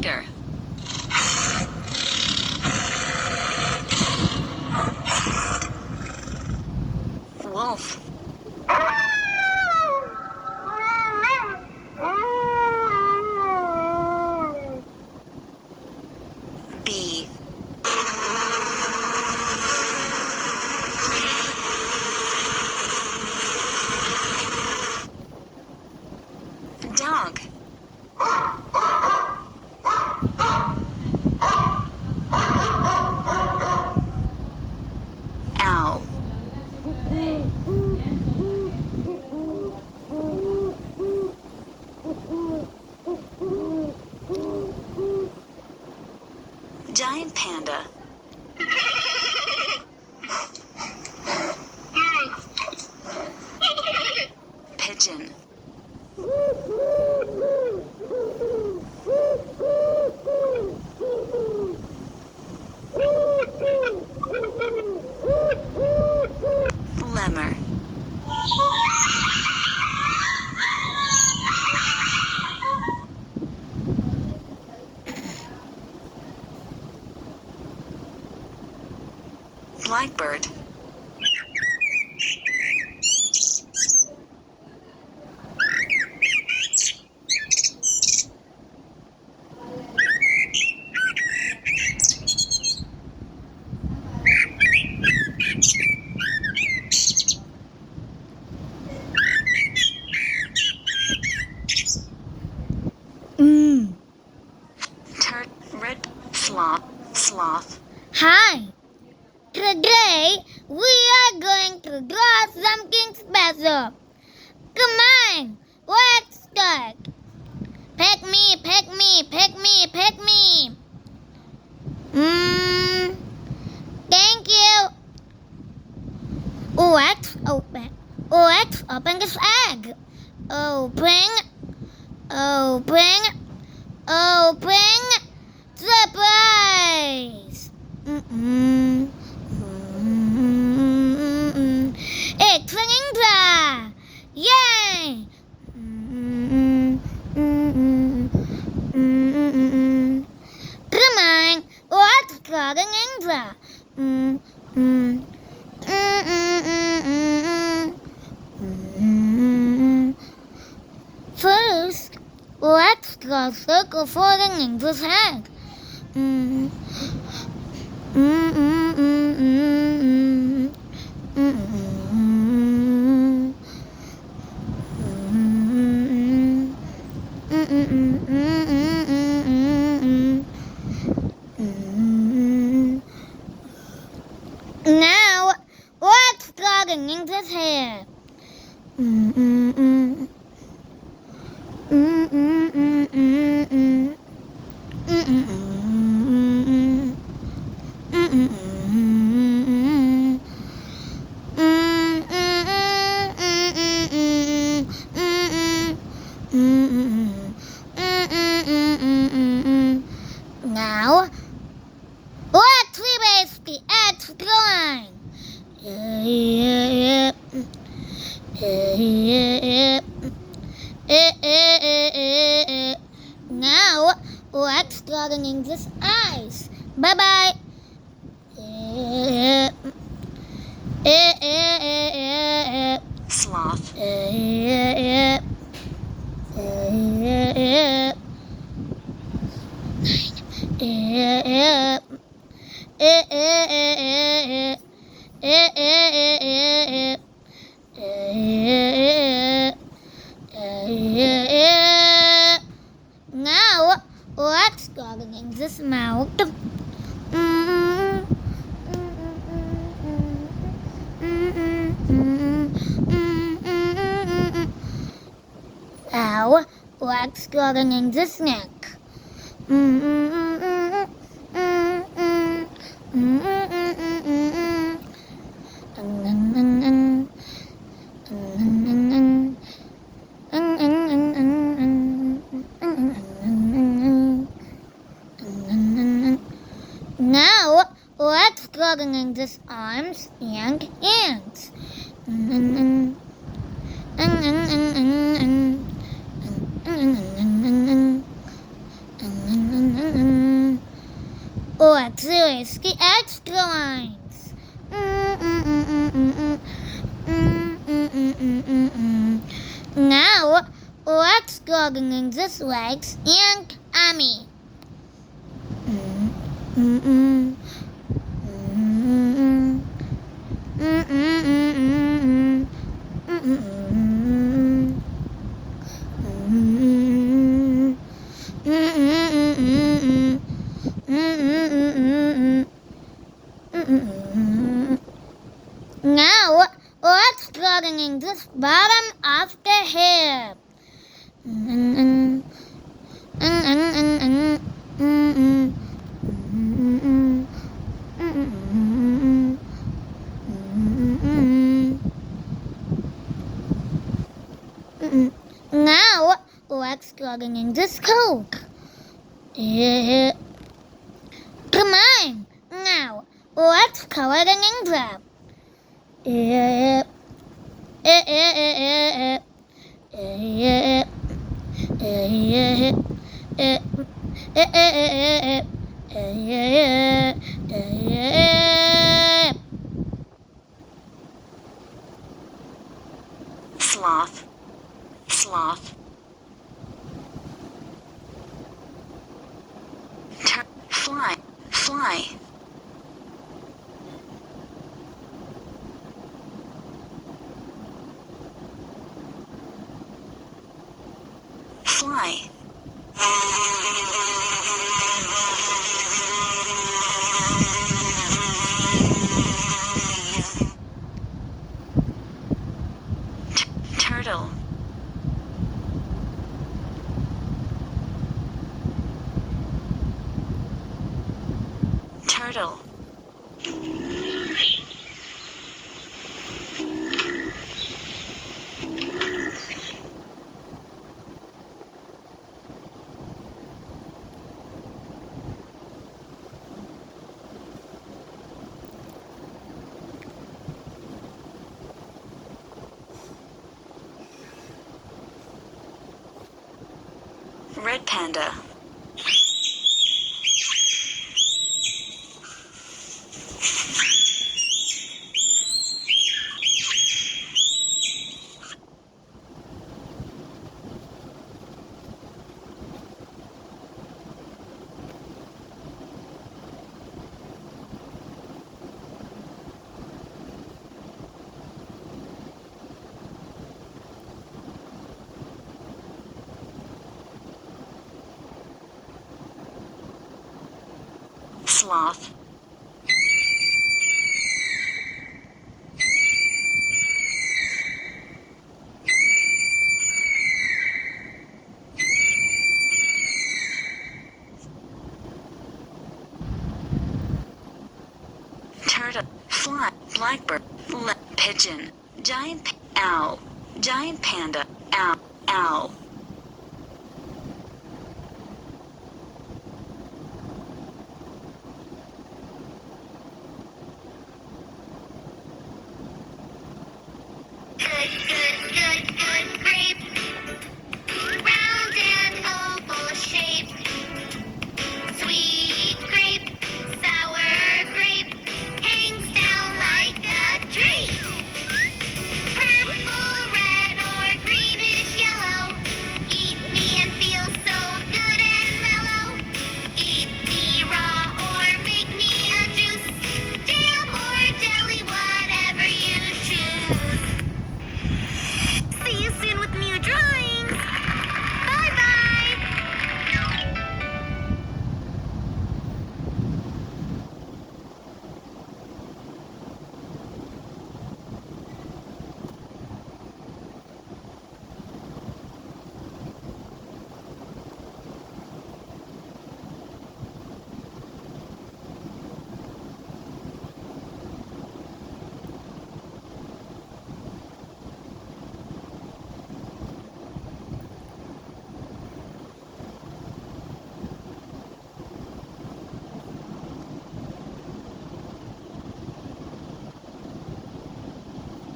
tiger. Wolf. Bee. Dog. Owl. Giant panda. Pigeon. Lemur. Blackbird. Red sloth. Hi. Today we are going to draw something special. Come on, let's start. Pick me, pick me, pick me, pick me. Thank you. Let's open this egg. Open. Surprise! It's an ninja! Yay! Come on, let's draw the ninja. First, let's draw a circle for the ninja's head. Now, let's draw the ninja's hair. Now, let's erase the extra line. Now, let's draw the ninja's eyes. Bye-bye. Sloth. Now, let's draw the ninja's mouth. Now, let's draw the ninja's neck. Now, let's draw the ninja's arms and hands. series, the extra lines. Now, let's go in this legs and army. Now, let's draw in this bottom of the hair. Now, let's draw in this coat. Come on! Now, let's color in drape. Sloth. Sloth. Fly. Fly. Fly. Turtle. Turtle. Red panda. Sloth. Turtle. Fly. Blackbird. Pigeon. Giant owl. Giant panda. Owl. Owl.